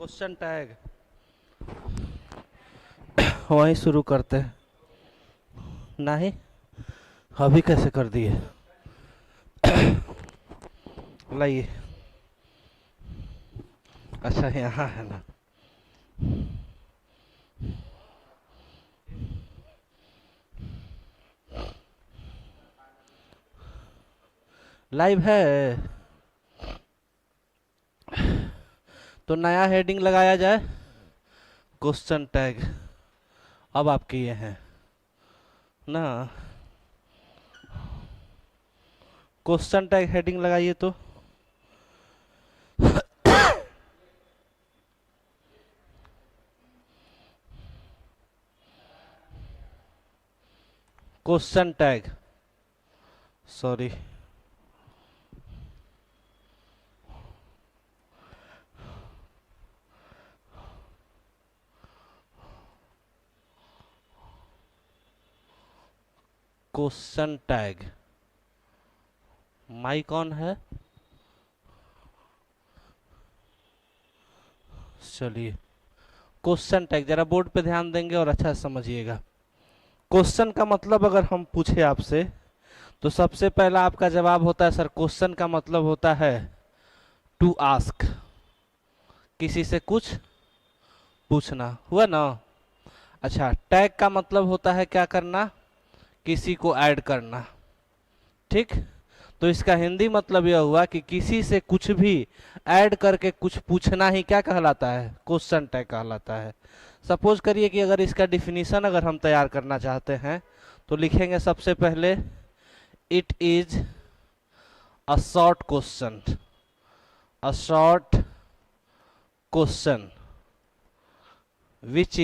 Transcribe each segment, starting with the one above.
Question tag वहीं शुरू करते हैं। नहीं, अभी कैसे कर दिए? लाइए। अच्छा, यहाँ है ना। लाइव है तो नया हेडिंग लगाया जाए, क्वेश्चन टैग। अब आप किए हैं ना, क्वेश्चन टैग हेडिंग लगाइए तो। Question tag, sorry, question tag. Mike कौन है? चलिए, क्वेश्चन टैग जरा बोर्ड पे ध्यान देंगे और अच्छा समझिएगा। क्वेश्चन का मतलब अगर हम पूछे आपसे तो सबसे पहला आपका जवाब होता है सर, क्वेश्चन का मतलब होता है टू आस्क, किसी से कुछ पूछना, हुआ ना। अच्छा, टैग का मतलब होता है क्या करना, किसी को ऐड करना। ठीक, तो इसका हिंदी मतलब यह हुआ कि किसी से कुछ भी ऐड करके कुछ पूछना ही क्या कहलाता है, क्वेश्चन टैग कहलाता है। सपोज करिए कि अगर इसका डिफिनीशन अगर हम तैयार करना चाहते हैं तो लिखेंगे सबसे पहले, it is a short question, a short question which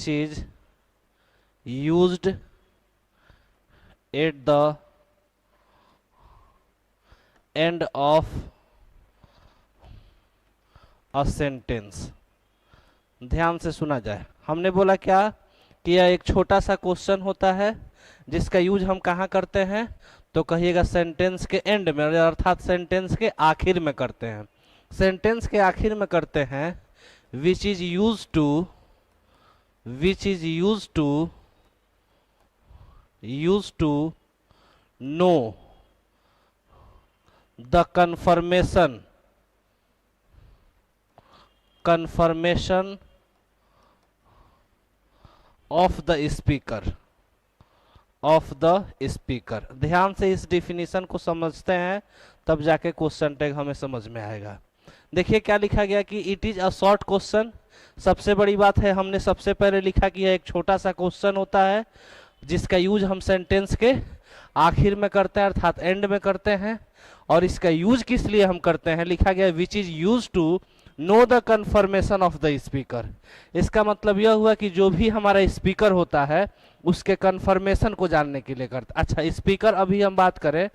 is used at the end of a sentence। ध्यान से सुना जाए, हमने बोला क्या कि यह एक छोटा सा क्वेश्चन होता है जिसका यूज हम कहाँ करते हैं, तो कहिएगा सेंटेंस के एंड में, अर्थात सेंटेंस के आखिर में करते हैं। सेंटेंस के आखिर में करते हैं, which is used to know the confirmation of the speaker। ध्यान से इस डिफिनीशन को समझते हैं तब जाके क्वेश्चन टैग हमें समझ में आएगा। देखिए क्या लिखा गया कि it is a short question. सबसे बड़ी बात है, हमने सबसे पहले लिखा कि यह एक छोटा सा क्वेश्चन होता है जिसका यूज हम सेंटेंस के आखिर में करते हैं, अर्थात एंड में करते हैं। और इसका यूज किस लिए हम करते हैं, लिखा गया which is use to know the confirmation of the speaker. इसका मतलब यह हुआ कि जो भी हमारा स्पीकर होता है उसके कन्फर्मेशन को जानने के लिए करते। अच्छा, स्पीकर अभी हम बात करें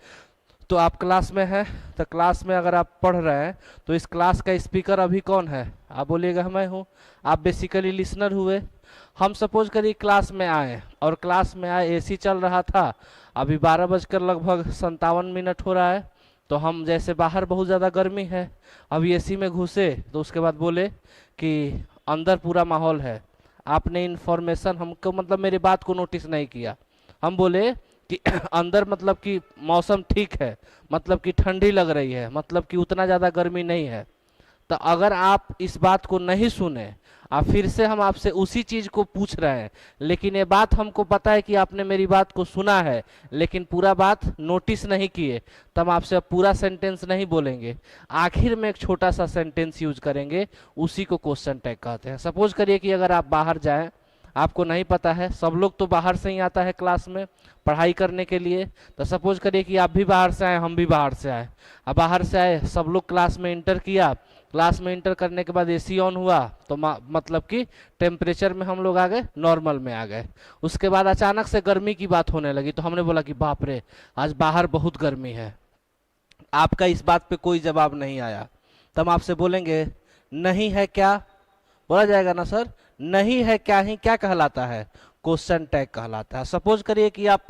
तो आप क्लास में हैं, तो क्लास में अगर आप पढ़ रहे हैं तो इस क्लास का स्पीकर अभी कौन है, आप बोलिएगा मैं हूँ। आप बेसिकली लिसनर हुए। हम सपोज करिए क्लास में आए और क्लास में आए, एसी चल रहा था, अभी 12:57 हो रहा है, तो हम जैसे बाहर बहुत ज़्यादा गर्मी है, अभी एसी में घुसे तो उसके बाद बोले कि अंदर पूरा माहौल है। आपने इन्फॉर्मेशन हमको, मतलब मेरी बात को नोटिस नहीं किया। हम बोले कि अंदर मतलब कि मौसम ठीक है, मतलब कि ठंडी लग रही है, मतलब कि उतना ज़्यादा गर्मी नहीं है। तो अगर आप इस बात को नहीं सुने, आप फिर से हम आपसे उसी चीज़ को पूछ रहे हैं, लेकिन ये बात हमको पता है कि आपने मेरी बात को सुना है लेकिन पूरा बात नोटिस नहीं किए, तब आपसे अब पूरा सेंटेंस नहीं बोलेंगे, आखिर में एक छोटा सा सेंटेंस यूज करेंगे, उसी को क्वेश्चन टैग कहते हैं। सपोज करिए कि अगर आप बाहर जाएं, आपको नहीं पता है, सब लोग तो बाहर से ही आता है क्लास में पढ़ाई करने के लिए, तो सपोज करिए कि आप भी बाहर से आए, हम भी बाहर से आए। अब बाहर से आए, सब लोग क्लास में इंटर किया, क्लास में इंटर करने के बाद एसी ऑन हुआ तो मतलब कि टेम्परेचर में हम लोग आ गए, नॉर्मल में आ गए। उसके बाद अचानक से गर्मी की बात होने लगी तो हमने बोला कि बाप रे, आज बाहर बहुत गर्मी है। आपका इस बात पे कोई जवाब नहीं आया, तब आपसे बोलेंगे नहीं है क्या, बोला जाएगा ना सर, नहीं है क्या ही क्या कहलाता है, क्वेश्चन टैग कहलाता है। सपोज करिए कि आप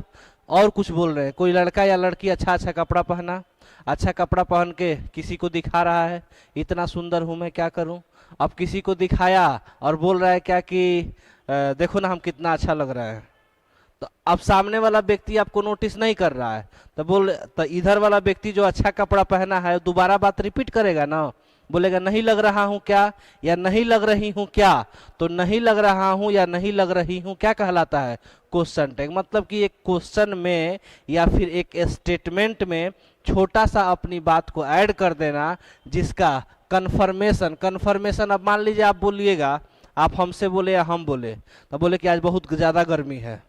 और कुछ बोल रहे हैं। कोई लड़का या लड़की अच्छा अच्छा कपड़ा पहना, अच्छा कपड़ा पहन के किसी को दिखा रहा है, इतना सुंदर हूं मैं, क्या करूं। अब किसी को दिखाया और बोल रहा है क्या कि देखो ना हम कितना अच्छा लग रहा है। तो अब सामने वाला व्यक्ति आपको नोटिस नहीं कर रहा है, तो इधर वाला व्यक्ति जो अच्छा कपड़ा पहना है दोबारा बात रिपीट करेगा ना, बोलेगा नहीं लग रहा हूं क्या, या नहीं लग रही हूं क्या। तो नहीं लग रहा हूं या नहीं लग रही हूं क्या कहलाता है, क्वेश्चन टैग। मतलब कि एक क्वेश्चन में या फिर एक स्टेटमेंट में छोटा सा अपनी बात को ऐड कर देना, जिसका कन्फर्मेशन कन्फर्मेशन अब मान लीजिए आप बोलिएगा, आप हमसे बोले या हम बोले, तो बोले कि आज बहुत ज़्यादा गर्मी है,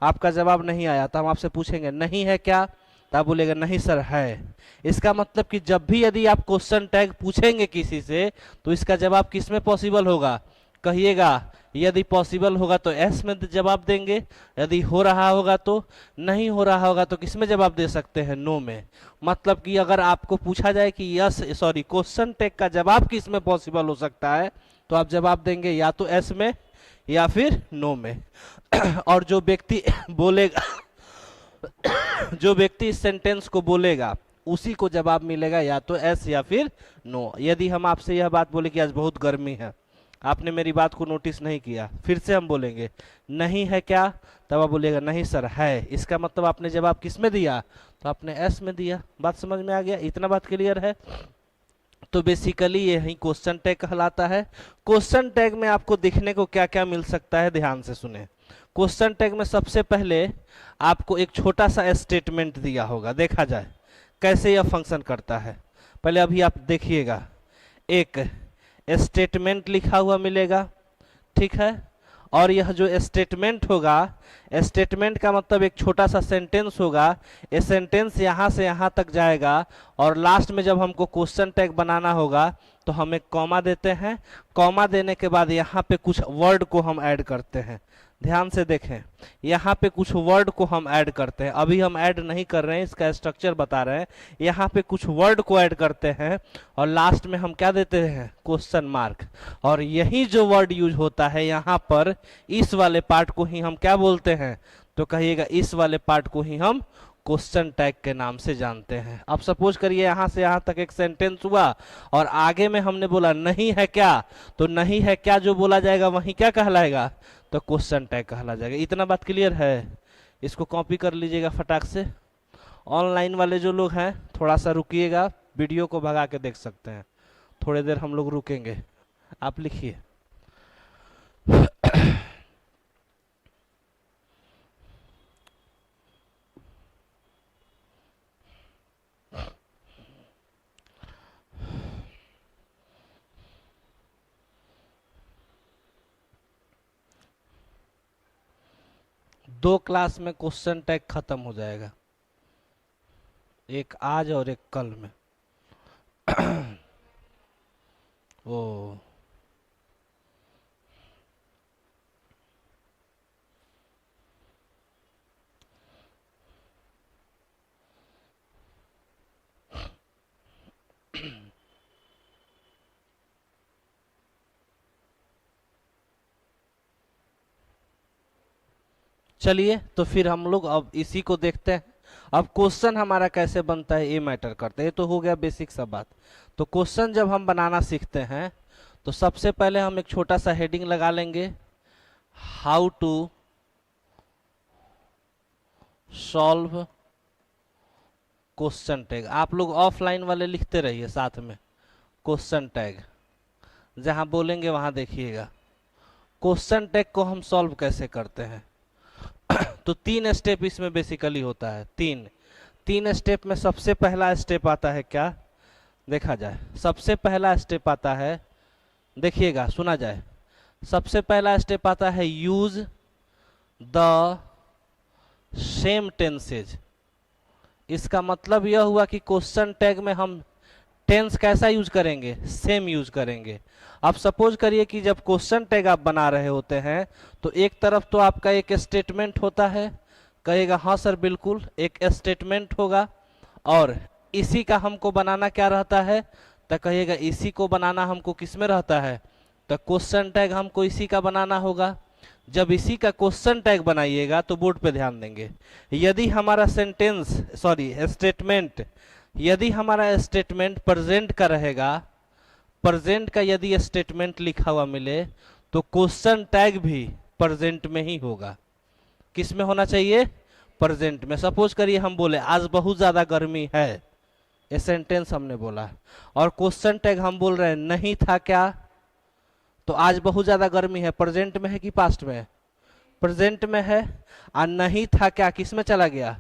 आपका जवाब नहीं आया, तो हम आपसे पूछेंगे नहीं है क्या, तो आप बोलेगा नहीं सर है। इसका मतलब कि जब भी यदि आप क्वेश्चन टैग पूछेंगे किसी से, तो इसका जवाब किस में पॉसिबल होगा, कहिएगा। यदि पॉसिबल होगा तो एस में जवाब देंगे, यदि हो रहा होगा तो, नहीं हो रहा होगा तो किस में जवाब दे सकते हैं, नो में। मतलब कि अगर आपको पूछा जाए कि क्वेश्चन टैग का जवाब किस में पॉसिबल हो सकता है, तो आप जवाब देंगे या तो एस में या फिर नो में। और जो व्यक्ति बोलेगा जो व्यक्ति इस सेंटेंस को बोलेगा उसी को जवाब मिलेगा या तो एस या फिर नो। यदि हम आपसे यह बात बोले कि आज बहुत गर्मी है, आपने मेरी बात को नोटिस नहीं किया, फिर से हम बोलेंगे नहीं है क्या, तब आप बोलेगा नहीं सर है। इसका मतलब आपने जवाब किस में दिया, तो आपने एस में दिया। बात समझ में आ गया, इतना बात क्लियर है। तो बेसिकली यही क्वेश्चन टैग कहलाता है। क्वेश्चन टैग में आपको दिखने को क्या क्या मिल सकता है, ध्यान से सुने। क्वेश्चन टैग में सबसे पहले आपको एक छोटा सा स्टेटमेंट दिया होगा, देखा जाए कैसे यह फंक्शन करता है। पहले अभी आप देखिएगा, एक स्टेटमेंट लिखा हुआ मिलेगा, ठीक है। और यह जो स्टेटमेंट होगा, स्टेटमेंट का मतलब एक छोटा सा सेंटेंस होगा। ये सेंटेंस यहाँ से यहाँ तक जाएगा और लास्ट में जब हमको क्वेश्चन टैग बनाना होगा तो हम एक कॉमा देते हैं। कॉमा देने के बाद यहाँ पे कुछ वर्ड को हम ऐड करते हैं। ध्यान से देखें, यहाँ पे कुछ वर्ड को हम ऐड करते हैं। अभी हम ऐड नहीं कर रहे हैं, इसका स्ट्रक्चर बता रहे हैं। यहाँ पे कुछ वर्ड को ऐड करते हैं और लास्ट में हम क्या देते हैं, क्वेश्चन मार्क। और यही जो वर्ड यूज होता है यहाँ पर, इस वाले पार्ट को ही हम क्या बोलते हैं, तो कहिएगा इस वाले पार्ट को ही हम क्वेश्चन टैग के नाम से जानते हैं। अब सपोज करिए यहाँ से यहाँ तक एक सेंटेंस हुआ और आगे में हमने बोला नहीं है क्या, तो नहीं है क्या जो बोला जाएगा वही क्या कहलाएगा, तो क्वेश्चन टैग कहला जाएगा। इतना बात क्लियर है। इसको कॉपी कर लीजिएगा फटाक से। ऑनलाइन वाले जो लोग हैं थोड़ा सा रुकिएगा, वीडियो को भगा के देख सकते हैं। थोड़ी देर हम लोग रुकेंगे। आप लिखिए दो क्लास में क्वेश्चन टैग खत्म हो जाएगा, एक आज और एक कल में। ओ चलिए तो फिर हम लोग अब इसी को देखते हैं। अब क्वेश्चन हमारा कैसे बनता है ये मैटर करता है। ये तो हो गया बेसिक सा बात। तो क्वेश्चन जब हम बनाना सीखते हैं तो सबसे पहले हम एक छोटा सा हेडिंग लगा लेंगे, how to solve question tag. आप लोग ऑफलाइन वाले लिखते रहिए साथ में क्वेश्चन टैग, जहां बोलेंगे वहां देखिएगा क्वेश्चन टैग को हम सॉल्व कैसे करते हैं। तो 3 स्टेप इसमें बेसिकली होता है। तीन स्टेप में सबसे पहला स्टेप आता है क्या, देखा जाए। सबसे पहला स्टेप आता है, देखिएगा सुना जाए। सबसे पहला स्टेप आता है यूज द सेम टेंसेज। इसका मतलब यह हुआ कि क्वेश्चन टैग में हम टेंस कैसा यूज करेंगे, सेम यूज करेंगे। अब सपोज करिए कि जब क्वेश्चन टैग आप बना रहे होते हैं तो एक तरफ तो आपका एक स्टेटमेंट होता है, कहेगा हाँ सर बिल्कुल एक स्टेटमेंट होगा, और इसी का हमको बनाना क्या रहता है, तो कहिएगा इसी को बनाना हमको किस में रहता है, तो क्वेश्चन टैग हमको इसी का बनाना होगा। जब इसी का क्वेश्चन टैग बनाइएगा तो बोर्ड पे ध्यान देंगे। यदि हमारा स्टेटमेंट यदि हमारा स्टेटमेंट प्रेजेंट का रहेगा, प्रेजेंट का यदि स्टेटमेंट लिखा हुआ मिले तो क्वेश्चन टैग भी प्रेजेंट में ही होगा। किस में होना चाहिए? प्रेजेंट में। सपोज करिए हम बोले आज बहुत ज्यादा गर्मी है, ये सेंटेंस हमने बोला, और क्वेश्चन टैग हम बोल रहे हैं नहीं था क्या, तो आज बहुत ज्यादा गर्मी है प्रेजेंट में है कि पास्ट में है? प्रेजेंट में है। और नहीं था क्या किस में चला गया?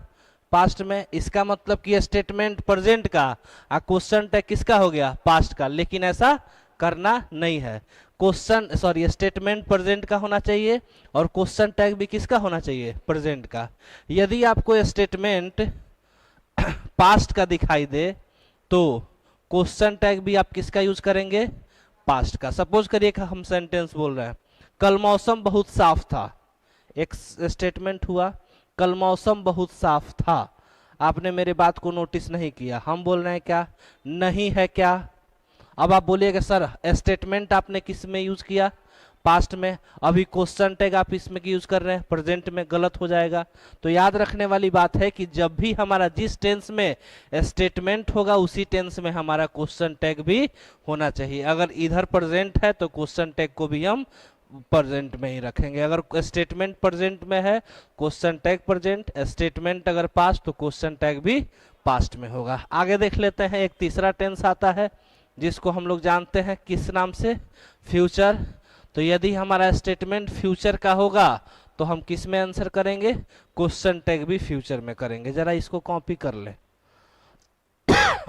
पास्ट में। इसका मतलब कि स्टेटमेंट प्रेजेंट का और क्वेश्चन टैग किसका हो गया? पास्ट का। लेकिन ऐसा करना नहीं है। स्टेटमेंट प्रेजेंट का होना चाहिए और क्वेश्चन टैग भी किसका होना चाहिए? प्रेजेंट का। यदि आपको स्टेटमेंट पास्ट का दिखाई दे तो क्वेश्चन टैग भी आप किसका यूज करेंगे? पास्ट का। सपोज करिए कि हम सेंटेंस बोल रहे हैं कल मौसम बहुत साफ था, एक स्टेटमेंट हुआ कल मौसम बहुत साफ था, आपने मेरे बात को नोटिस नहीं किया। हम बोल रहे हैं क्या? नहीं है क्या। अब आप बोलिएगा सर स्टेटमेंट आपने किस में यूज किया? पास्ट में। अभी क्वेश्चन टैग आप इसमें यूज कर रहे हैं प्रेजेंट में, गलत हो जाएगा। तो याद रखने वाली बात है कि जब भी हमारा जिस टेंस में स्टेटमेंट होगा उसी टेंस में हमारा क्वेश्चन टैग भी होना चाहिए। अगर इधर प्रेजेंट है तो क्वेश्चन टैग को भी हम प्रेजेंट में ही रखेंगे। अगर स्टेटमेंट प्रेजेंट में है क्वेश्चन टैग प्रेजेंट, स्टेटमेंट अगर पास्ट तो क्वेश्चन टैग भी पास्ट में होगा। आगे देख लेते हैं, एक तीसरा टेंस आता है जिसको हम लोग जानते हैं किस नाम से? फ्यूचर। तो यदि हमारा स्टेटमेंट फ्यूचर का होगा तो हम किस में आंसर करेंगे? क्वेश्चन टैग भी फ्यूचर में करेंगे। जरा इसको कॉपी कर ले,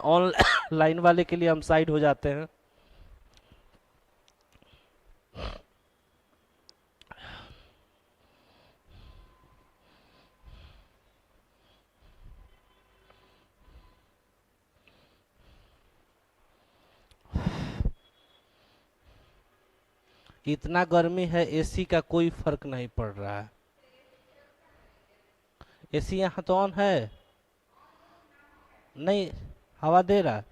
ऑनलाइन वाले के लिए हम साइड हो जाते हैं। इतना गर्मी है एसी का कोई फर्क नहीं पड़ रहा है। एसी यहाँ तो ऑन है, नहीं हवा दे रहा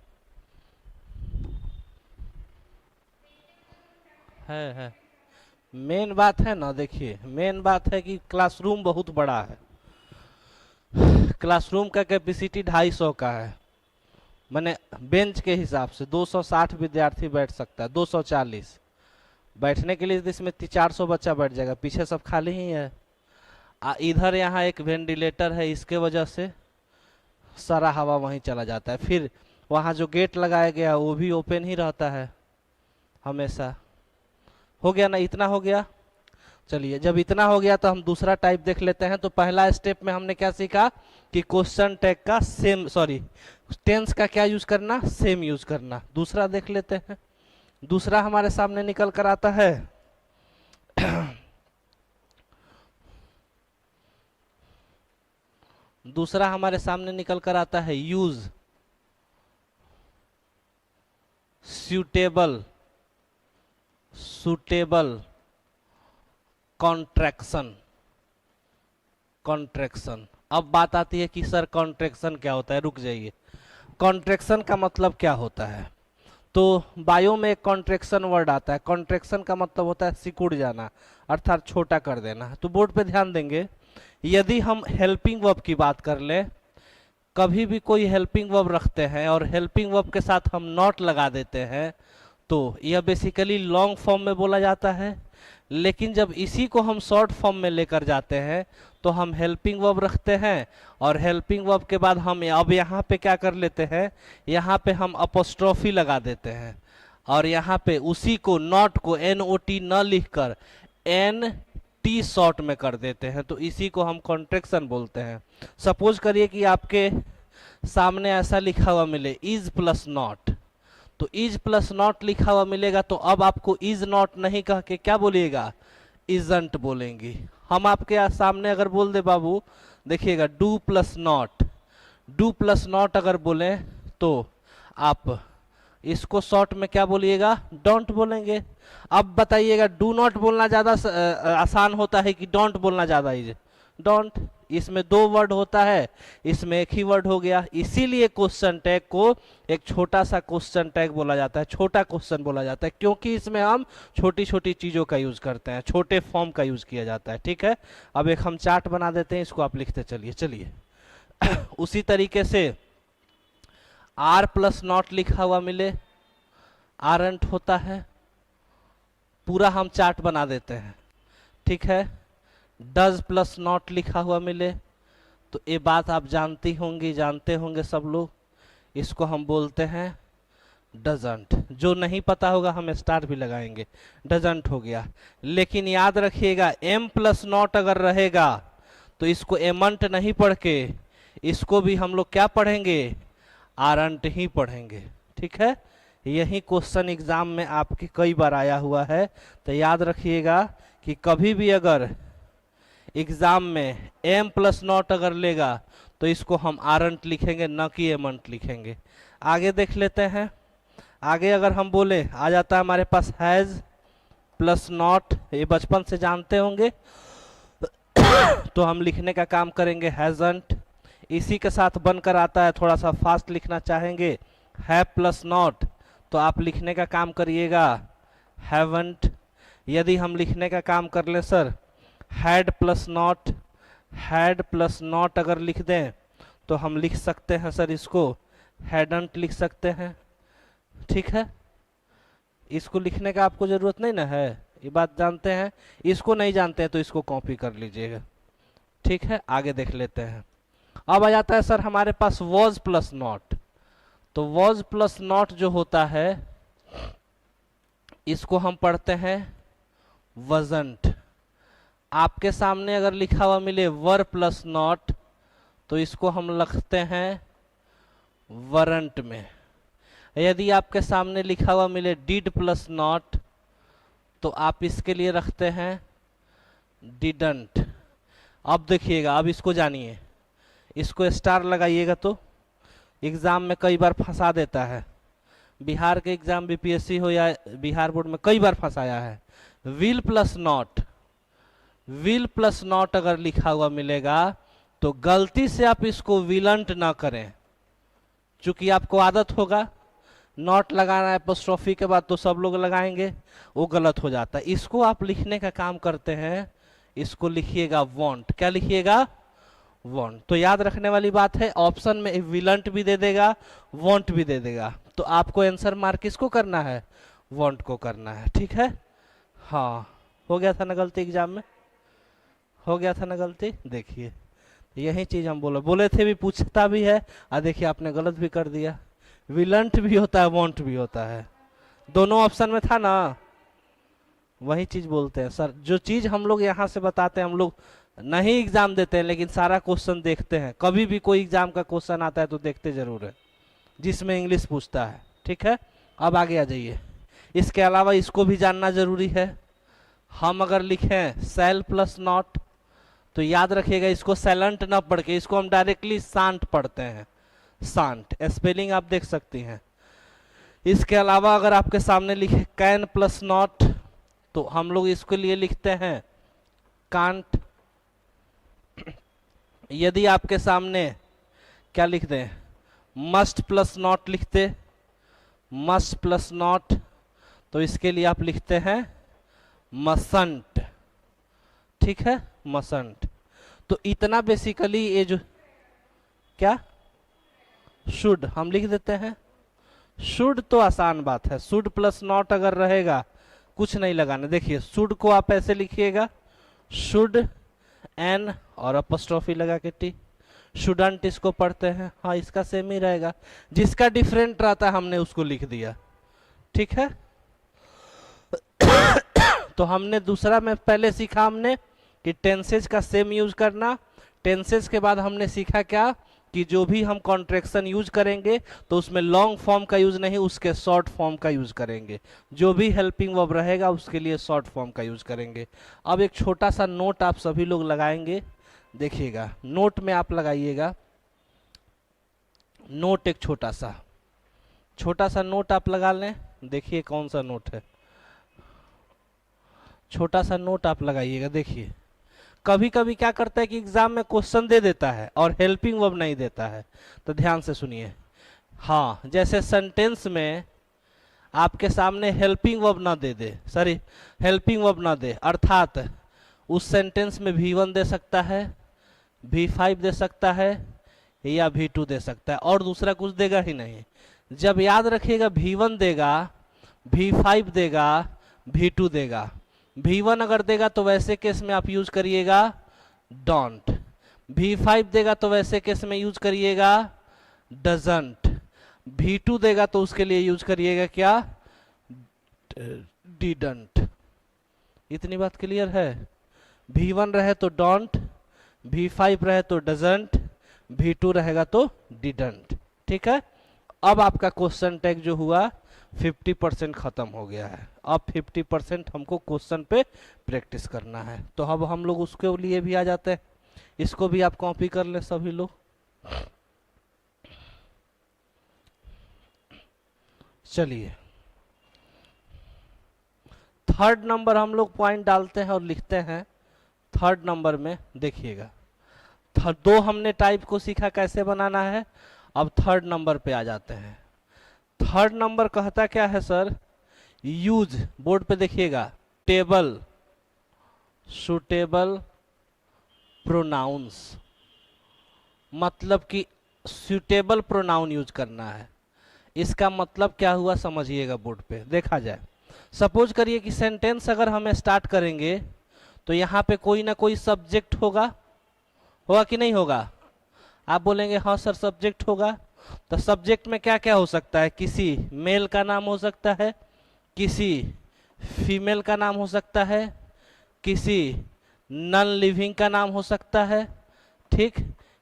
है। मेन बात है ना, देखिए मेन बात है कि क्लासरूम बहुत बड़ा है। क्लासरूम का कैपेसिटी 250 का है, माने बेंच के हिसाब से 260 विद्यार्थी बैठ सकता है, 240 बैठने के लिए। इसमें 400 बच्चा बैठ जाएगा, पीछे सब खाली ही है। इधर यहाँ एक वेंटिलेटर है, इसके वजह से सारा हवा वहीं चला जाता है। फिर वहाँ जो गेट लगाया गया वो भी ओपन ही रहता है हमेशा। हो गया ना? इतना हो गया। चलिए जब इतना हो गया तो हम दूसरा टाइप देख लेते हैं। तो पहला स्टेप में हमने क्या सीखा कि क्वेश्चन टैग का टेंस का क्या यूज करना? सेम यूज करना। दूसरा देख लेते हैं। दूसरा हमारे सामने निकल कर आता है दूसरा हमारे सामने निकल कर आता है यूज सुटेबल कॉन्ट्रैक्शन। अब बात आती है कि सर कॉन्ट्रैक्शन क्या होता है? रुक जाइए, कॉन्ट्रैक्शन का मतलब क्या होता है? तो बायो में एक कॉन्ट्रैक्शन वर्ड आता है। कॉन्ट्रैक्शन का मतलब होता है सिकुड़ जाना, अर्थात छोटा कर देना। तो बोर्ड पे ध्यान देंगे, यदि हम हेल्पिंग वर्ब की बात कर ले, कभी भी कोई हेल्पिंग वर्ब रखते हैं और हेल्पिंग वर्ब के साथ हम नॉट लगा देते हैं तो यह बेसिकली लॉन्ग फॉर्म में बोला जाता है। लेकिन जब इसी को हम शॉर्ट फॉर्म में लेकर जाते हैं तो हम हेल्पिंग वर्ब रखते हैं और हेल्पिंग वर्ब के बाद हम अब यहाँ पे क्या कर लेते हैं? यहाँ पे हम अपोस्ट्रोफी लगा देते हैं और यहाँ पे उसी को नॉट को NOT न लिखकर NT शॉर्ट में कर देते हैं। तो इसी को हम कॉन्ट्रैक्शन बोलते हैं। सपोज करिए कि आपके सामने ऐसा लिखा हुआ मिले इज प्लस नॉट, तो इज प्लस नॉट लिखा हुआ मिलेगा तो अब आपको इज नॉट नहीं कह के क्या बोलिएगा? इजंट बोलेंगे। हम आपके सामने अगर बोल दे बाबू, देखिएगा डू प्लस नॉट अगर बोले तो आप इसको शॉर्ट में क्या बोलिएगा? डोंट बोलेंगे। अब बताइएगा डू नॉट बोलना ज्यादा आसान होता है कि डोंट बोलना ज्यादा इज? डोंट। इसमें 2 वर्ड होता है, इसमें एक ही वर्ड हो गया, इसीलिए क्वेश्चन टैग को एक छोटा सा क्वेश्चन टैग बोला जाता है, छोटा क्वेश्चन बोला जाता है, क्योंकि इसमें हम छोटी छोटी चीजों का यूज करते हैं, छोटे फॉर्म का यूज किया जाता है। ठीक है, अब एक हम चार्ट बना देते हैं, इसको आप लिखते चलिए। चलिए उसी तरीके से आर प्लस नॉट लिखा हुआ मिले, आरंट होता है, पूरा हम चार्ट बना देते हैं। ठीक है, डज प्लस नॉट लिखा हुआ मिले तो ये बात आप जानती होंगी, जानते होंगे सब लोग, इसको हम बोलते हैं डजंट। जो नहीं पता होगा हम स्टार भी लगाएंगे, डजंट हो गया। लेकिन याद रखिएगा एम प्लस नॉट अगर रहेगा तो इसको एमंट नहीं पढ़ के इसको भी हम लोग क्या पढ़ेंगे, आरंट ही पढ़ेंगे। ठीक है, यही क्वेश्चन एग्जाम में आपके कई बार आया हुआ है, तो याद रखिएगा कि कभी भी अगर एग्जाम में एम प्लस नॉट अगर लेगा तो इसको हम आरंट लिखेंगे, न कि एमंट लिखेंगे। आगे देख लेते हैं। आगे अगर हम बोले आ जाता है हमारे पास हैज प्लस नॉट, ये बचपन से जानते होंगे तो हम लिखने का काम करेंगे हैजंट। इसी के साथ बनकर आता है, थोड़ा सा फास्ट लिखना चाहेंगे, हैव प्लस नॉट तो आप लिखने का काम करिएगा हैवंट। यदि हम लिखने का काम कर ले sir had plus not, had plus not अगर लिख दें तो हम लिख सकते हैं सर इसको हैडंट लिख सकते हैं। ठीक है, इसको लिखने का आपको जरूरत नहीं ना है, ये बात जानते हैं। इसको नहीं जानते हैं तो इसको कॉपी कर लीजिएगा। ठीक है, आगे देख लेते हैं। अब आ जाता है सर हमारे पास वॉज प्लस नॉट, तो वॉज प्लस नॉट जो होता है इसको हम पढ़ते हैं वजंट। आपके सामने अगर लिखा हुआ मिले वर प्लस नॉट तो इसको हम लिखते हैं वरंट में। यदि आपके सामने लिखा हुआ मिले डिड प्लस नॉट तो आप इसके लिए रखते हैं डिडंट। अब देखिएगा, अब इसको जानिए, इसको स्टार लगाइएगा तो एग्जाम में कई बार फंसा देता है। बिहार के एग्जाम बीपीएससी हो या बिहार बोर्ड में कई बार फंसाया है। Will plus not, will plus not अगर लिखा हुआ मिलेगा तो गलती से आप इसको विलंट ना करें, चूंकि आपको आदत होगा नॉट लगाना है एपोस्ट्रोफी के बाद तो सब लोग लगाएंगे, वो गलत हो जाता है। इसको आप लिखने का काम करते हैं, इसको लिखिएगा वांट। क्या लिखिएगा, वांट। तो याद रखने वाली बात है, ऑप्शन में विलंट भी दे देगा, वांट भी दे देगा, तो आपको आंसर मार्क किसको करना है, वांट को करना है। ठीक है, हाँ हो गया था ना गलती, एग्जाम में हो गया था ना गलती। देखिए यही चीज हम बोले थे, भी पूछता भी है, और देखिए आपने गलत भी कर दिया। विलंट भी होता है, वांट भी होता है, दोनों ऑप्शन में था ना। वही चीज बोलते हैं सर, जो चीज हम लोग यहाँ से बताते हैं, हम लोग नहीं एग्जाम देते हैं लेकिन सारा क्वेश्चन देखते हैं। कभी भी कोई एग्जाम का क्वेश्चन आता है तो देखते जरूर है, जिसमें इंग्लिश पूछता है। ठीक है, अब आगे आ जाइए। इसके अलावा इसको भी जानना जरूरी है। हम अगर लिखें सेल प्लस नॉट तो याद रखिएगा इसको सैलेंट ना पढ़ के इसको हम डायरेक्टली सांट पढ़ते हैं, सांट। स्पेलिंग आप देख सकती हैं। इसके अलावा अगर आपके सामने लिखे कैन प्लस नॉट तो हम लोग इसके लिए लिखते हैं कांट। यदि आपके सामने क्या लिख दें, मस्ट प्लस नॉट लिखते, मस्ट प्लस नॉट तो इसके लिए आप लिखते हैं मसंट। ठीक है, मसंट। तो इतना बेसिकली ये जो क्या शुड हम लिख देते हैं। शुड तो आसान बात है, शुड प्लस नॉट अगर रहेगा कुछ नहीं लगाना। देखिए शुड को आप ऐसे लिखिएगा, शुड एन और अपॉस्ट्रोफी लगा के टी। शुडंट इसको पढ़ते हैं, हाँ इसका सेम ही रहेगा, जिसका डिफरेंट रहता है हमने उसको लिख दिया। ठीक है तो हमने दूसरा में पहले सीखा हमने कि टेंसेज का सेम यूज करना। टेंसेज के बाद हमने सीखा क्या कि जो भी हम कॉन्ट्रैक्शन यूज करेंगे तो उसमें लॉन्ग फॉर्म का यूज नहीं, उसके शॉर्ट फॉर्म का यूज करेंगे। जो भी हेल्पिंग वर्ब रहेगा उसके लिए शॉर्ट फॉर्म का यूज करेंगे। अब एक छोटा सा नोट आप सभी लोग लगाएंगे, देखिएगा नोट में आप लगाइएगा नोट, एक छोटा सा नोट आप लगा लें। देखिए कौन सा नोट है, छोटा सा नोट आप लगाइएगा। देखिए कभी कभी क्या करता है कि एग्जाम में क्वेश्चन दे देता है और हेल्पिंग वर्ब नहीं देता है। तो ध्यान से सुनिए, हाँ जैसे सेंटेंस में आपके सामने हेल्पिंग वर्ब ना दे दे, सॉरी हेल्पिंग वर्ब ना दे, अर्थात उस सेंटेंस में V1 दे सकता है, V5 दे सकता है या V2 दे सकता है, और दूसरा कुछ देगा ही नहीं। जब याद रखिएगा V1 देगा, V5 देगा, V2 देगा। V1 अगर देगा तो वैसे केस में आप यूज करिएगा डोंट, V5 देगा तो वैसे केस में यूज करिएगा डजंट, V2 देगा तो उसके लिए यूज करिएगा क्या, डिडंट। इतनी बात क्लियर है? V1 रहे तो डोंट, V5 रहे तो डजंट, V2 रहेगा तो डिडंट। ठीक है, अब आपका क्वेश्चन टैग जो हुआ 50% खत्म हो गया है। अब 50% हमको क्वेश्चन पे प्रैक्टिस करना है। तो अब हम लोग उसके लिए भी आ जाते हैं, इसको भी आप कॉपी कर ले सभी लोग। चलिए, थर्ड नंबर हम लोग पॉइंट डालते हैं और लिखते हैं। थर्ड नंबर में देखिएगा, दो हमने टाइप को सीखा कैसे बनाना है, अब थर्ड नंबर पे आ जाते हैं। थर्ड नंबर कहता क्या है सर, यूज, बोर्ड पे देखिएगा, टेबल सुटेबल प्रोनाउंस, मतलब कि सुटेबल प्रोनाउन यूज करना है। इसका मतलब क्या हुआ समझिएगा, बोर्ड पे देखा जाए। सपोज करिए कि सेंटेंस अगर हम स्टार्ट करेंगे तो यहाँ पे कोई ना कोई सब्जेक्ट होगा, होगा कि नहीं होगा? आप बोलेंगे हाँ सर सब्जेक्ट होगा। तो सब्जेक्ट में क्या क्या हो सकता है, किसी मेल का नाम हो सकता है, किसी फीमेल का नाम हो सकता है, किसी नॉन लिविंग का नाम हो सकता है, ठीक,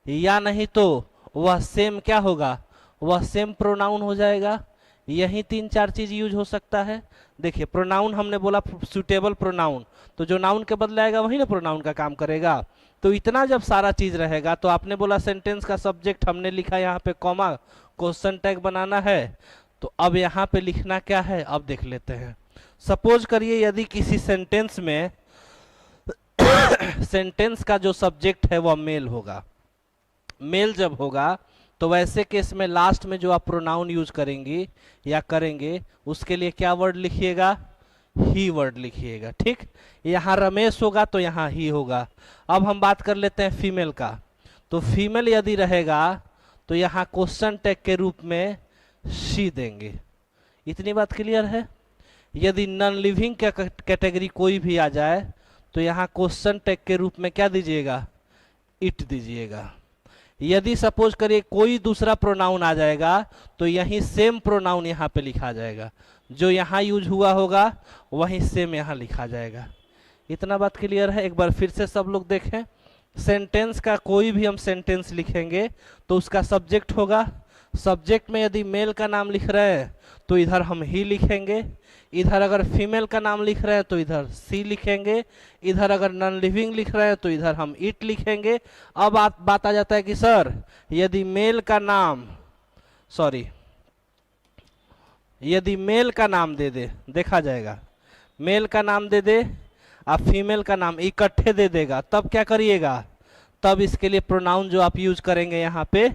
या नहीं तो वह सेम क्या होगा, वह सेम प्रोनाउन हो जाएगा। यही 3-4 चीज यूज हो सकता है। देखिए प्रोनाउन हमने बोला सुटेबल प्रोनाउन, तो जो नाउन के बदले आएगा वही ना प्रोनाउन का काम करेगा। तो इतना जब सारा चीज रहेगा, तो आपने बोला सेंटेंस का सब्जेक्ट हमने लिखा यहाँ पे कॉमा, क्वेश्चन टैग बनाना है। तो अब यहाँ पे लिखना क्या है, अब देख लेते हैं। सपोज करिए यदि किसी सेंटेंस में सेंटेंस का जो सब्जेक्ट है वह मेल होगा, मेल जब होगा तो वैसे केस में लास्ट में जो आप प्रोनाउन यूज करेंगी या करेंगे उसके लिए क्या वर्ड लिखिएगा, ही वर्ड लिखिएगा। ठीक, यहाँ रमेश होगा तो यहाँ ही होगा। अब हम बात कर लेते हैं फीमेल का। तो फीमेल यदि रहेगा तो यहाँ क्वेश्चन टैग के रूप में शी देंगे। इतनी बात क्लियर है? यदि नॉन लिविंग कैटेगरी कोई भी आ जाए तो यहाँ क्वेश्चन टैग के रूप में क्या दीजिएगा, इट दीजिएगा। यदि सपोज करिए कोई दूसरा प्रोनाउन आ जाएगा तो यही सेम प्रोनाउन यहाँ पे लिखा जाएगा, जो यहाँ यूज हुआ होगा वही सेम यहाँ लिखा जाएगा। इतना बात क्लियर है? एक बार फिर से सब लोग देखें। सेंटेंस का कोई भी हम सेंटेंस लिखेंगे तो उसका सब्जेक्ट होगा, सब्जेक्ट में यदि मेल का नाम लिख रहे हैं तो इधर हम ही लिखेंगे, इधर अगर फीमेल का नाम लिख रहे हैं तो इधर सी लिखेंगे, इधर अगर नॉन लिविंग लिख रहे हैं तो इधर हम इट लिखेंगे। अब बात आ जाता है कि सर यदि मेल का नाम, सॉरी यदि मेल का नाम दे दे, देखा जाएगा, मेल का नाम दे दे आप फीमेल का नाम इकट्ठे दे देगा, तब क्या करिएगा, तब इसके लिए प्रोनाउन जो आप यूज करेंगे यहाँ पे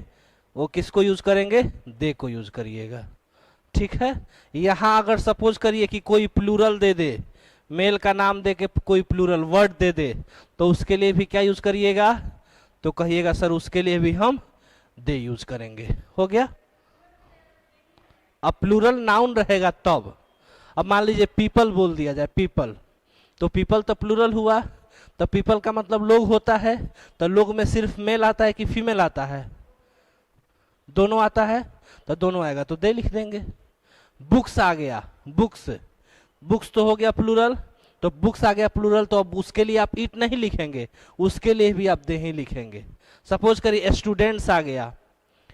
वो किसको यूज करेंगे, दे को यूज करिएगा। ठीक है, यहाँ अगर सपोज करिए कि कोई प्लूरल दे दे, मेल का नाम दे के कोई प्लूरल वर्ड दे दे, तो उसके लिए भी क्या यूज करिएगा, तो कहिएगा सर उसके लिए भी हम दे यूज करेंगे। हो गया? अब प्लूरल नाउन रहेगा तब, अब मान लीजिए पीपल बोल दिया जाए, पीपल, तो पीपल तो प्लूरल हुआ, तो पीपल का मतलब लोग होता है, तो लोग में सिर्फ मेल आता है कि फीमेल आता है, दोनों आता है, तो दोनों आएगा तो दे लिख देंगे। बुक्स आ गया, बुक्स, बुक्स तो हो गया प्लूरल, तो बुक्स आ गया प्लूरल, तो अब उसके लिए आप इट नहीं लिखेंगे, उसके लिए भी आप दे ही लिखेंगे। सपोज करिए स्टूडेंट्स आ गया,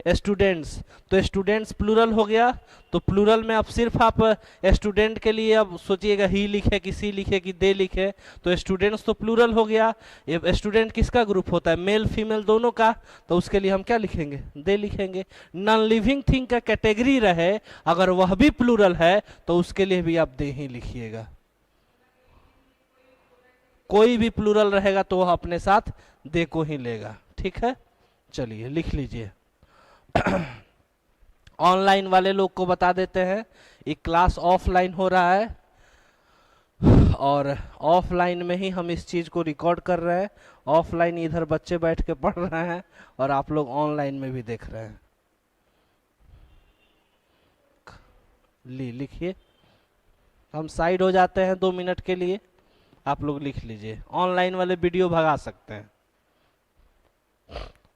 स्टूडेंट्स, तो स्टूडेंट्स प्लूरल हो गया, तो प्लूरल में अब सिर्फ आप स्टूडेंट के लिए अब सोचिएगा ही लिखे कि सी लिखे कि दे लिखे, तो स्टूडेंट्स तो प्लूरल हो गया। ये स्टूडेंट किसका ग्रुप होता है, मेल फीमेल दोनों का, तो उसके लिए हम क्या लिखेंगे, दे लिखेंगे। नॉन लिविंग थिंग का कैटेगरी रहे अगर वह भी प्लूरल है तो उसके लिए भी आप दे ही लिखिएगा। कोई भी प्लूरल रहेगा तो वह अपने साथ दे को ही लेगा। ठीक है, चलिए लिख लीजिए। ऑनलाइन वाले लोग को बता देते हैं ये क्लास ऑफलाइन हो रहा है और ऑफलाइन में ही हम इस चीज को रिकॉर्ड कर रहे हैं। ऑफलाइन इधर बच्चे बैठ के पढ़ रहे हैं और आप लोग ऑनलाइन में भी देख रहे हैं। लिखिए, हम साइड हो जाते हैं 2 मिनट के लिए, आप लोग लिख लीजिए। ऑनलाइन वाले वीडियो भगा सकते हैं।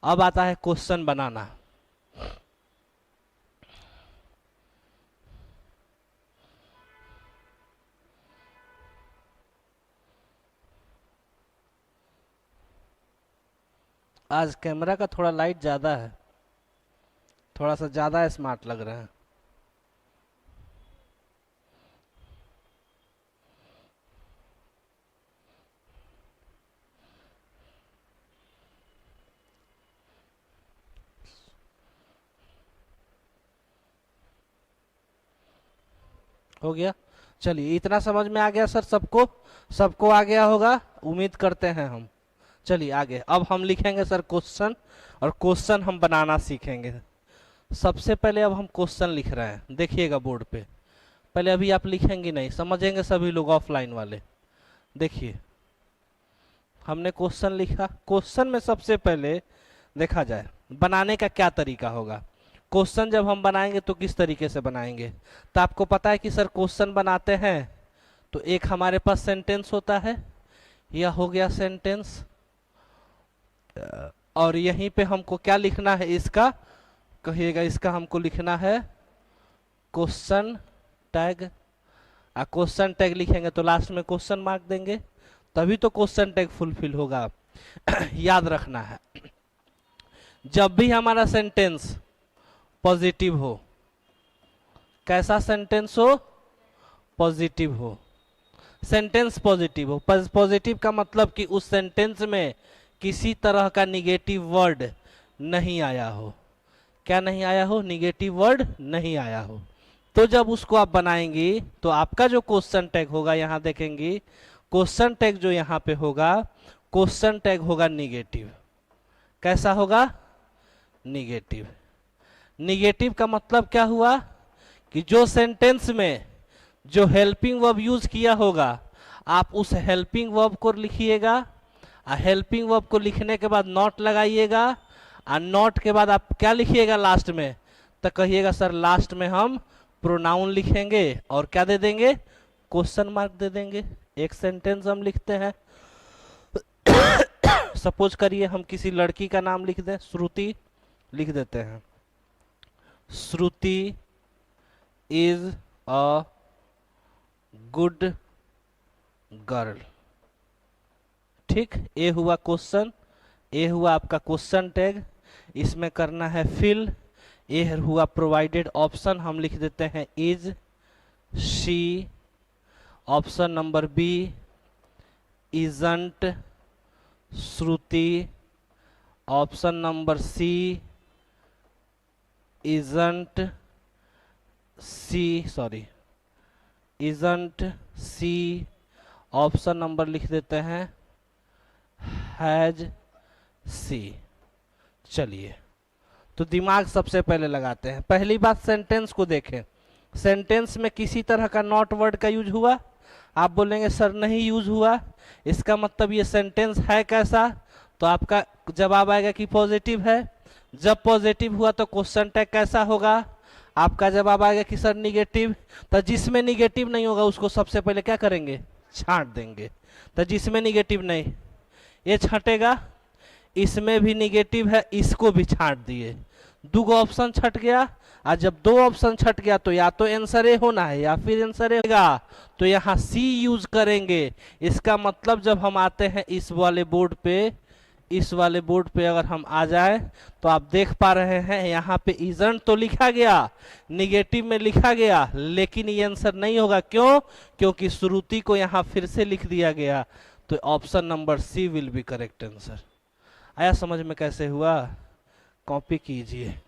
अब आता है क्वेश्चन बनाना। आज कैमरा का थोड़ा लाइट ज़्यादा है, थोड़ा सा ज़्यादा स्मार्ट लग रहा है। हो गया, चलिए इतना समझ में आ गया सर सबको? सबको आ गया होगा, उम्मीद करते हैं हम। चलिए आगे, अब हम लिखेंगे सर क्वेश्चन, और क्वेश्चन हम बनाना सीखेंगे। सबसे पहले अब हम क्वेश्चन लिख रहे हैं, देखिएगा बोर्ड पे। पहले अभी आप लिखेंगे नहीं, समझेंगे सभी लोग ऑफलाइन वाले। देखिए हमने क्वेश्चन लिखा। क्वेश्चन में सबसे पहले देखा जाए बनाने का क्या तरीका होगा। क्वेश्चन जब हम बनाएंगे तो किस तरीके से बनाएंगे, तो आपको पता है कि सर क्वेश्चन बनाते हैं तो एक हमारे पास सेंटेंस होता है, यह हो गया सेंटेंस, और यहीं पे हमको क्या लिखना है, इसका कहिएगा, इसका हमको लिखना है क्वेश्चन टैग। क्वेश्चन टैग लिखेंगे तो लास्ट में क्वेश्चन मार्क देंगे, तभी तो क्वेश्चन टैग फुलफिल होगा। याद रखना है, जब भी हमारा सेंटेंस पॉजिटिव हो, कैसा सेंटेंस हो, पॉजिटिव हो, सेंटेंस पॉजिटिव हो। पॉजिटिव का मतलब कि उस सेंटेंस में किसी तरह का निगेटिव वर्ड नहीं आया हो। क्या नहीं आया हो, निगेटिव वर्ड नहीं आया हो। तो जब उसको आप बनाएंगी तो आपका जो क्वेश्चन टैग होगा, यहां देखेंगे क्वेश्चन टैग जो यहां पे होगा, क्वेश्चन टैग होगा निगेटिव। कैसा होगा, निगेटिव। निगेटिव का मतलब क्या हुआ कि जो सेंटेंस में जो हेल्पिंग वर्ब यूज किया होगा, आप उस हेल्पिंग वर्ब को लिखिएगा। हेल्पिंग वर्ब को लिखने के बाद नॉट लगाइएगा, और नॉट के बाद आप क्या लिखिएगा लास्ट में, तो कहिएगा सर लास्ट में हम प्रोनाउन लिखेंगे और क्या दे देंगे, क्वेश्चन मार्क दे देंगे। एक सेंटेंस हम लिखते हैं, सपोज करिए हम किसी लड़की का नाम लिख दें, श्रुति लिख देते हैं। श्रुति इज अ गुड गर्ल। ठीक, ये हुआ क्वेश्चन, ये हुआ आपका क्वेश्चन टैग। इसमें करना है फिल। ये हुआ प्रोवाइडेड ऑप्शन, हम लिख देते हैं is she. Option number B, isn't Shruti. Option number C, isn't she. Option number लिख देते हैं हैज सी। चलिए, तो दिमाग सबसे पहले लगाते हैं। पहली बात सेंटेंस को देखें, सेंटेंस में किसी तरह का नॉट वर्ड का यूज हुआ? आप बोलेंगे सर नहीं यूज हुआ, इसका मतलब ये सेंटेंस है कैसा? तो आपका जवाब आएगा कि पॉजिटिव है। जब पॉजिटिव हुआ तो क्वेश्चन टैग कैसा होगा? आपका जवाब आएगा कि सर निगेटिव। तो जिसमें निगेटिव नहीं होगा उसको सबसे पहले क्या करेंगे, छांट देंगे। तो जिसमें निगेटिव नहीं, ये छटेगा। इसमें भी निगेटिव है, इसको भी छांट दिए। दो ऑप्शन छट गया, और जब दो ऑप्शन छट गया तो या तो आंसर ए होना है या फिर आंसर ए होगा, तो यहाँ सी यूज करेंगे। इसका मतलब जब हम आते हैं इस वाले बोर्ड पे, इस वाले बोर्ड पे अगर हम आ जाए तो आप देख पा रहे हैं यहाँ पे इजंट तो लिखा गया, निगेटिव में लिखा गया, लेकिन ये आंसर नहीं होगा। क्यों? क्योंकि श्रुति को यहाँ फिर से लिख दिया गया। तो option number C will be correct answer. आया समझ में कैसे हुआ? कॉपी कीजिए।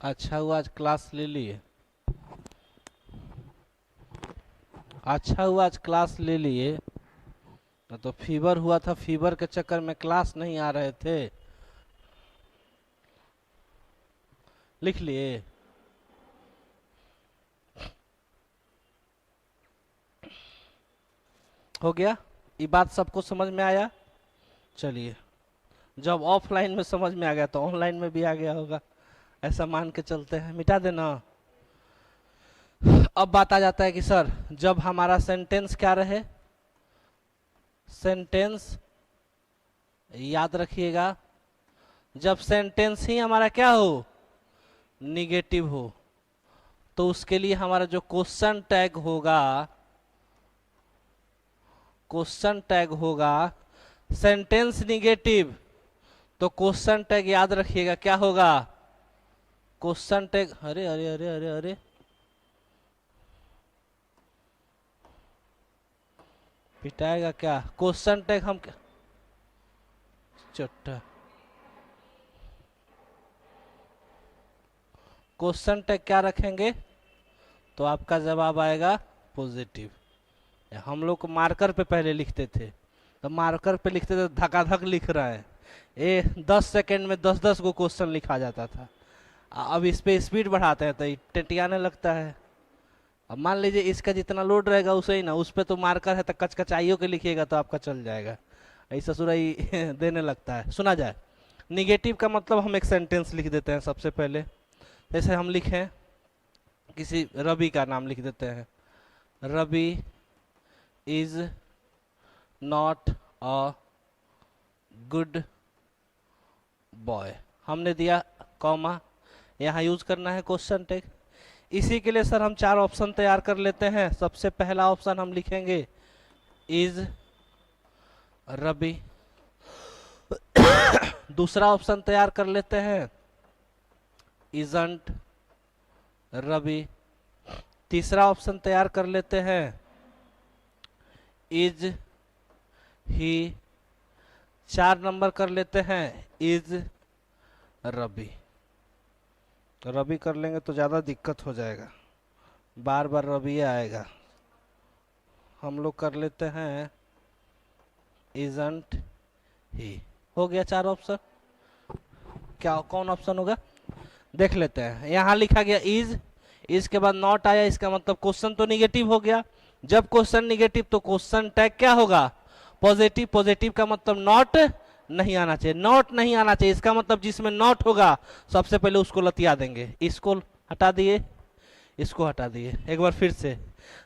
अच्छा हुआ आज क्लास ले लिए, अच्छा हुआ आज क्लास ले लिए, न तो फीवर हुआ था, फीवर के चक्कर में क्लास नहीं आ रहे थे। लिख लिए? हो गया? ये बात सबको समझ में आया? चलिए, जब ऑफलाइन में समझ में आ गया तो ऑनलाइन में भी आ गया होगा, ऐसा मान के चलते हैं। मिटा देना। अब बात आ जाता है कि सर जब हमारा सेंटेंस क्या रहे, सेंटेंस याद रखिएगा, जब सेंटेंस ही हमारा क्या हो, निगेटिव हो, तो उसके लिए हमारा जो क्वेश्चन टैग होगा, क्वेश्चन टैग होगा सेंटेंस निगेटिव, तो क्वेश्चन टैग याद रखिएगा क्या होगा, क्वेश्चन टैग, अरे अरे अरे अरे अरे पिटाएगा क्या, क्वेश्चन टैग हम क्या, चुट्टा, क्वेश्चन टैग क्या रखेंगे, तो आपका जवाब आएगा पॉजिटिव। हम लोग को मार्कर पे पहले लिखते थे, तो मार्कर पे लिखते थे धकाधक लिख रहे हैं, 10 सेकेंड में 10-10 को क्वेश्चन लिखा जाता था। अब इस पे स्पीड बढ़ाते हैं तो टिटियाने लगता है। अब मान लीजिए इसका जितना लोड रहेगा उसे ही ना, उस पर तो मार्कर है तो कचकचाइयों के लिखिएगा तो आपका चल जाएगा, ऐसा सुराई देने लगता है। सुना जाए, निगेटिव का मतलब हम एक सेंटेंस लिख देते हैं सबसे पहले। जैसे हम लिखें, किसी रवि का नाम लिख देते हैं, Ravi is not a good boy, हमने दिया कॉमा, यहाँ यूज करना है क्वेश्चन टैग। इसी के लिए सर हम 4 ऑप्शन तैयार कर लेते हैं। सबसे पहला ऑप्शन हम लिखेंगे इज रवि, दूसरा ऑप्शन तैयार कर लेते हैं इजंट रवि, तीसरा ऑप्शन तैयार कर लेते हैं इज ही, 4 नंबर कर लेते हैं इज रवि। तो रवि कर लेंगे तो ज़्यादा दिक्कत हो जाएगा, बार बार रवि आएगा। हम लोग कर लेते हैं इजंट ही। हो गया 4 ऑप्शन। क्या कौन ऑप्शन होगा देख लेते हैं। यहाँ लिखा गया इज, इसके बाद नॉट आया, इसका मतलब क्वेश्चन तो निगेटिव हो गया। जब क्वेश्चन निगेटिव तो क्वेश्चन टैग क्या होगा, पॉजिटिव। पॉजिटिव का मतलब नॉट नहीं आना चाहिए, नॉट नहीं आना चाहिए, इसका मतलब जिसमें नॉट होगा सबसे पहले उसको लतिया देंगे। इसको हटा दिए, इसको हटा दिए। एक बार फिर से,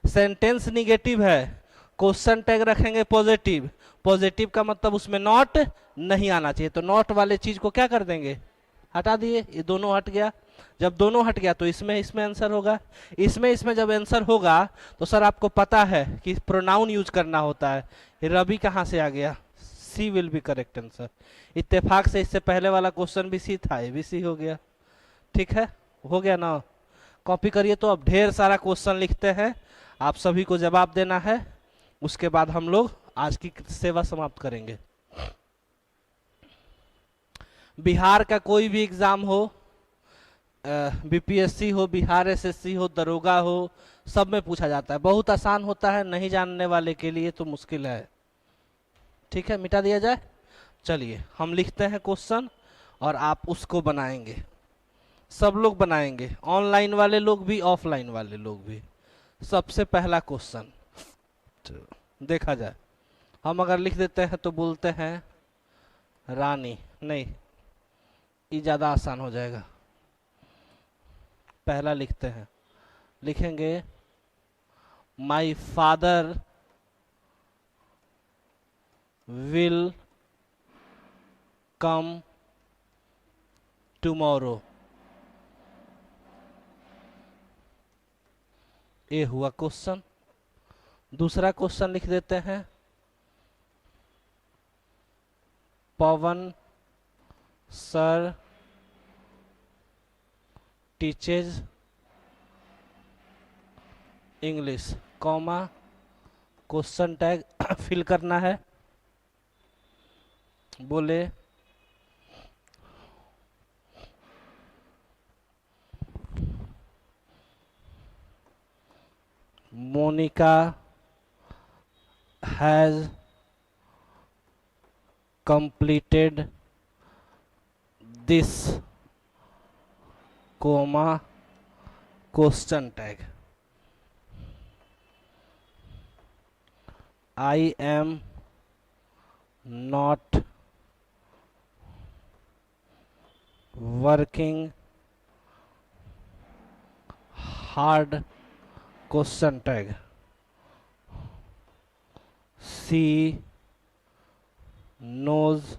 सेंटेंस निगेटिव है, क्वेश्चन टैग रखेंगे पॉजिटिव, पॉजिटिव का मतलब उसमें नॉट नहीं आना चाहिए, तो नॉट वाले चीज को क्या कर देंगे, हटा दिए। ये दोनों हट गया, जब दोनों हट गया तो इसमें आंसर होगा। इसमें जब आंसर होगा तो सर आपको पता है कि प्रोनाउन यूज करना होता है। रवि कहाँ से आ गया, सी विल बी करेक्ट आंसर। इत्तेफाक से इससे पहले वाला क्वेश्चन भी सी था, ये भी सी हो गया। ठीक है, हो गया ना। कॉपी करिए। तो अब ढेर सारा क्वेश्चन लिखते हैं, आप सभी को जवाब देना है, उसके बाद हम लोग आज की सेवा समाप्त करेंगे। बिहार का कोई भी एग्जाम हो, बीपीएससी हो, बिहार एसएससी हो, दरोगा हो, सब में पूछा जाता है। बहुत आसान होता है, नहीं जानने वाले के लिए तो मुश्किल है। ठीक है, मिटा दिया जाए। चलिए हम लिखते हैं क्वेश्चन और आप उसको बनाएंगे, सब लोग बनाएंगे, ऑनलाइन वाले लोग भी, ऑफलाइन वाले लोग भी। सबसे पहला क्वेश्चन देखा जाए, हम अगर लिख देते हैं तो बोलते हैं रानी, नहीं ये ज़्यादा आसान हो जाएगा। पहला लिखते हैं, लिखेंगे my father will come tomorrow. ये हुआ क्वेश्चन। दूसरा क्वेश्चन लिख देते हैं Pawan sir teaches English, comma, question tag fill करना है। बोले Monica has completed this comma question tag. I am not working hard question tag. She knows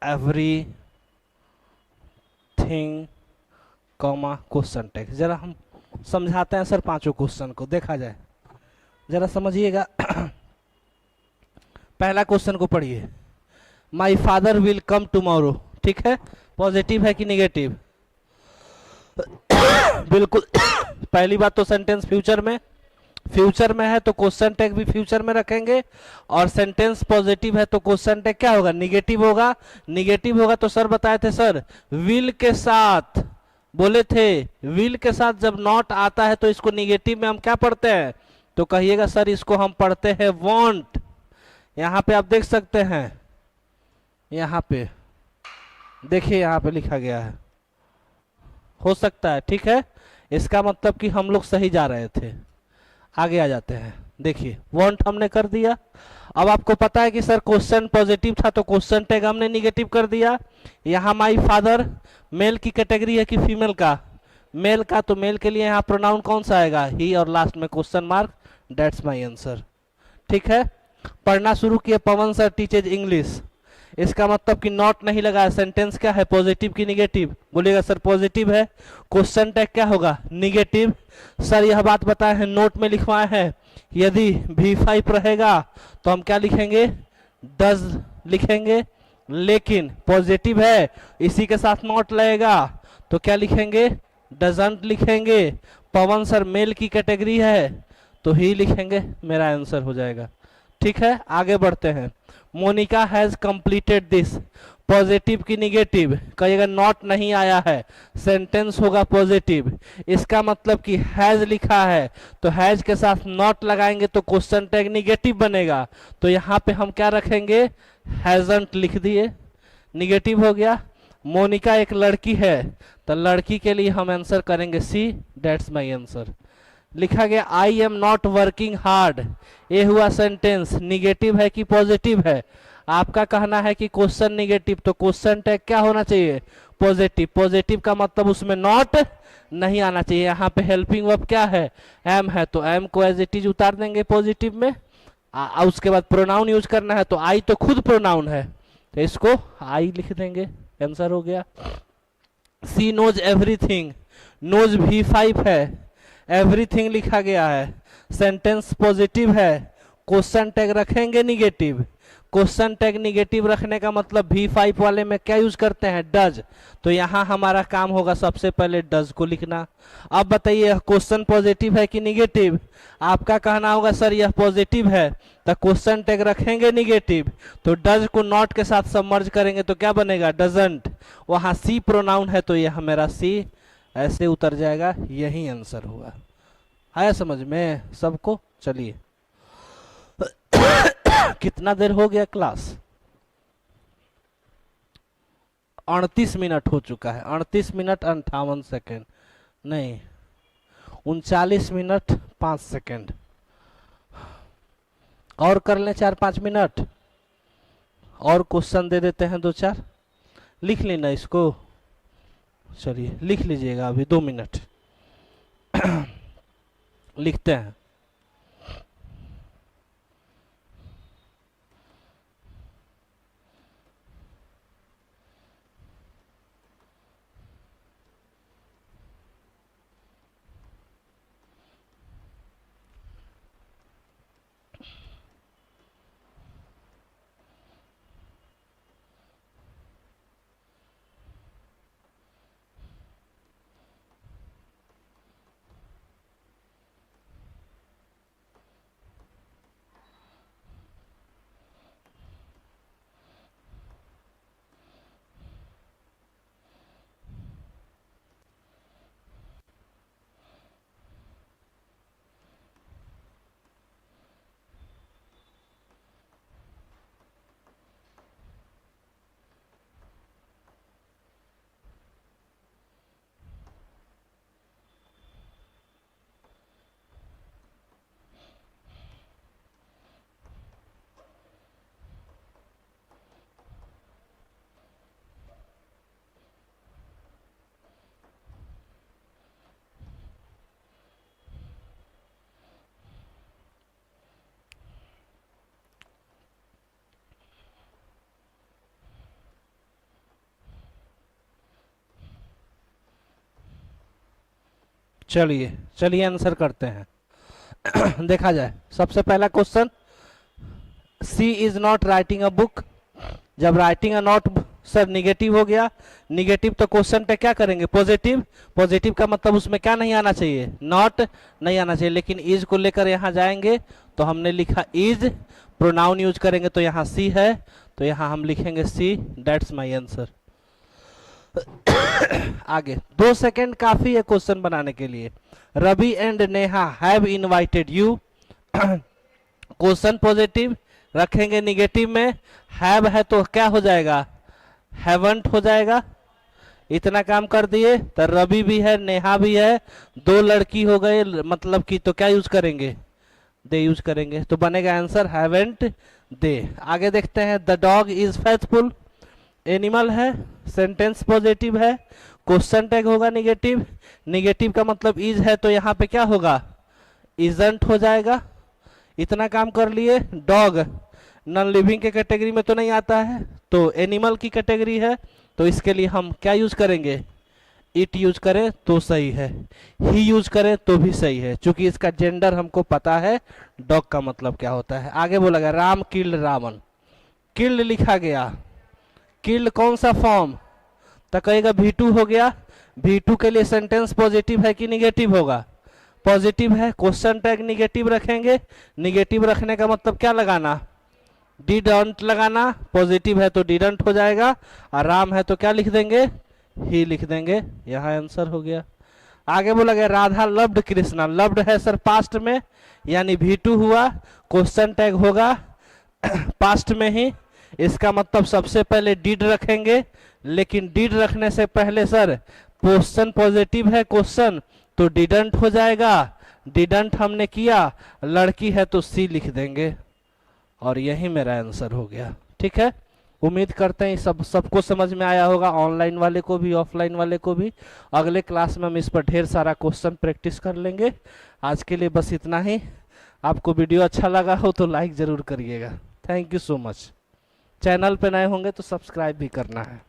everything comma question tag. जरा हम समझाते हैं सर पांचों क्वेश्चन को, देखा जाए, जरा समझिएगा। पहला क्वेश्चन को पढ़िए, माई फादर विल कम टुमारो, ठीक है, पॉजिटिव है कि निगेटिव? बिल्कुल। पहली बात तो सेंटेंस फ्यूचर में है तो क्वेश्चन टैग भी फ्यूचर में रखेंगे, और सेंटेंस पॉजिटिव है तो क्वेश्चन टैग क्या होगा? निगेटिव होगा। निगेटिव होगा तो सर बताए थे सर, विल के साथ बोले थे, विल के साथ जब नॉट आता है तो इसको निगेटिव में हम क्या पढ़ते हैं? तो कहिएगा सर इसको हम पढ़ते हैं वांट। यहां पे आप देख सकते हैं, यहां पे देखिए, यहां पे लिखा गया है, हो सकता है, ठीक है, इसका मतलब कि हम लोग सही जा रहे थे। आगे आ जाते हैं, देखिए वांट हमने कर दिया। अब आपको पता है कि सर क्वेश्चन पॉजिटिव था तो क्वेश्चन टैग हमने निगेटिव कर दिया। यहाँ माई फादर मेल की कैटेगरी है कि फीमेल का? मेल का, तो मेल के लिए यहाँ प्रोनाउन कौन सा आएगा? ही, और लास्ट में question mark, that's my answer. ठीक है, पढ़ना शुरू किए, पवन सर टीचेज इंग्लिश। इसका मतलब कि नॉट नहीं लगा है, सेंटेंस क्या है, पॉजिटिव की निगेटिव? बोलिएगा सर पॉजिटिव है। क्वेश्चन टैग क्या होगा? निगेटिव। सर यह बात बताए हैं, नोट में लिखवाए हैं, यदि V5 रहेगा तो हम क्या लिखेंगे? डज लिखेंगे, लेकिन पॉजिटिव है, इसी के साथ नॉट लगेगा तो क्या लिखेंगे? डजंट लिखेंगे। पवन सर मेल की कैटेगरी है तो ही लिखेंगे, मेरा आंसर हो जाएगा। ठीक है, आगे बढ़ते हैं। Monika has completed this, positive की निगेटिव? कहिएगा नॉट नहीं आया है, सेंटेंस होगा पॉजिटिव। इसका मतलब कि हैज लिखा है तो हैज के साथ नॉट लगाएंगे तो क्वेश्चन टैग निगेटिव बनेगा, तो यहाँ पे हम क्या रखेंगे? हैजंट लिख दिए, निगेटिव हो गया। मोनिका एक लड़की है तो लड़की के लिए हम आंसर करेंगे सी, दैट्स माय आंसर। लिखा गया I am not working hard, ये हुआ सेंटेंस, निगेटिव है कि पॉजिटिव है? आपका कहना है कि क्वेश्चन निगेटिव, तो क्वेश्चन टैग क्या होना चाहिए? पॉजिटिव। पॉजिटिव का मतलब उसमें नॉट नहीं आना चाहिए। यहाँ पे हेल्पिंग वर्ब क्या है? एम है, तो एम को एज इट इज उतार देंगे पॉजिटिव में। उसके बाद प्रोनाउन यूज करना है तो आई तो खुद प्रोनाउन है तो इसको आई लिख देंगे, आंसर हो गया। सी नोज एवरीथिंग, नोज V5 है, एवरीथिंग लिखा गया है, सेंटेंस पॉजिटिव है, क्वेश्चन टैग रखेंगे निगेटिव। क्वेश्चन टैग निगेटिव रखने का मतलब V5 वाले में क्या यूज करते हैं? डज। तो यहां हमारा काम होगा सबसे पहले डज को लिखना। अब बताइए क्वेश्चन पॉजिटिव है कि निगेटिव? आपका कहना होगा सर यह पॉजिटिव है, तो क्वेश्चन टैग रखेंगे निगेटिव, तो डज को नॉट के साथ सबमर्ज करेंगे तो क्या बनेगा? डजंट। वहां सी प्रोनाउन है तो यह मेरा सी ऐसे उतर जाएगा, यही आंसर हुआ। आया समझ में सबको? चलिए कितना देर हो गया क्लास? 38 मिनट हो चुका है, 38 मिनट 58 सेकेंड, नहीं 39 मिनट 5 सेकेंड। और कर लें 4-5 मिनट और क्वेश्चन दे देते हैं 2-4, लिख लेना इसको। चलिए लिख लीजिएगा, अभी 2 मिनट लिखते हैं। चलिए चलिए आंसर करते हैं। देखा जाए, सबसे पहला question, she is not writing a book. जब writing a note sir negative हो गया, निगेटिव तो क्वेश्चन पे क्या करेंगे, पॉजिटिव। पॉजिटिव का मतलब उसमें क्या नहीं आना चाहिए, नॉट नहीं आना चाहिए, लेकिन इज को लेकर यहाँ जाएंगे तो हमने लिखा इज, प्रोनाउन यूज करेंगे तो यहाँ सी है, तो यहाँ हम लिखेंगे सी, दैट्स माय आंसर। आगे 2 सेकंड काफी है क्वेश्चन बनाने के लिए। Ravi and Neha have invited you. Question positive रखेंगे, निगेटिव में हैव है तो क्या हो जाएगा, हैवंट हो जाएगा। इतना काम कर दिए तो रवि भी है, नेहा भी है, 2 लड़की हो गए, मतलब कि तो क्या यूज करेंगे, दे यूज करेंगे, तो बनेगा आंसर हैवेंट दे। आगे देखते हैं, the dog is faithful. Animal है, सेंटेंस पॉजिटिव है, क्वेश्चन टैग होगा निगेटिव। निगेटिव का मतलब इज है तो यहाँ पे क्या होगा, इजंट हो जाएगा। इतना काम कर लिए। डॉग नॉन लिविंग के कैटेगरी में तो नहीं आता है, तो एनिमल की कैटेगरी है, तो इसके लिए हम क्या यूज करेंगे, इट यूज करें तो सही है, ही यूज करें तो भी सही है, क्योंकि इसका जेंडर हमको पता है, डॉग का मतलब क्या होता है। आगे बोला गया, राम किल्ड रावण। किल्ड लिखा गया, किल्ड कौन सा फॉर्म, तो कहेगा V2 हो गया। V2 के लिए सेंटेंस पॉजिटिव है कि निगेटिव होगा, पॉजिटिव है, क्वेश्चन टैग निगेटिव रखेंगे। निगेटिव रखने का मतलब क्या लगाना, डिडंट लगाना, पॉजिटिव है तो डिडंट हो जाएगा, और राम है तो क्या लिख देंगे, ही लिख देंगे, यहाँ आंसर हो गया। आगे बोला गया, राधा लव्ड कृष्णा। लव्ड है सर पास्ट में, यानी V2 हुआ, क्वेश्चन टैग होगा पास्ट में ही, इसका मतलब सबसे पहले डिड रखेंगे, लेकिन डिड रखने से पहले सर क्वेश्चन पॉजिटिव है, क्वेश्चन तो डिडंट हो जाएगा, डिडंट हमने किया, लड़की है तो सी लिख देंगे, और यही मेरा आंसर हो गया। ठीक है, उम्मीद करते हैं सबको समझ में आया होगा, ऑनलाइन वाले को भी ऑफलाइन वाले को भी। अगले क्लास में हम इस पर ढेर सारा क्वेश्चन प्रैक्टिस कर लेंगे। आज के लिए बस इतना ही। आपको वीडियो अच्छा लगा हो तो लाइक ज़रूर करिएगा। Thank you so much. Channel पे नए होंगे तो सब्सक्राइब भी करना है।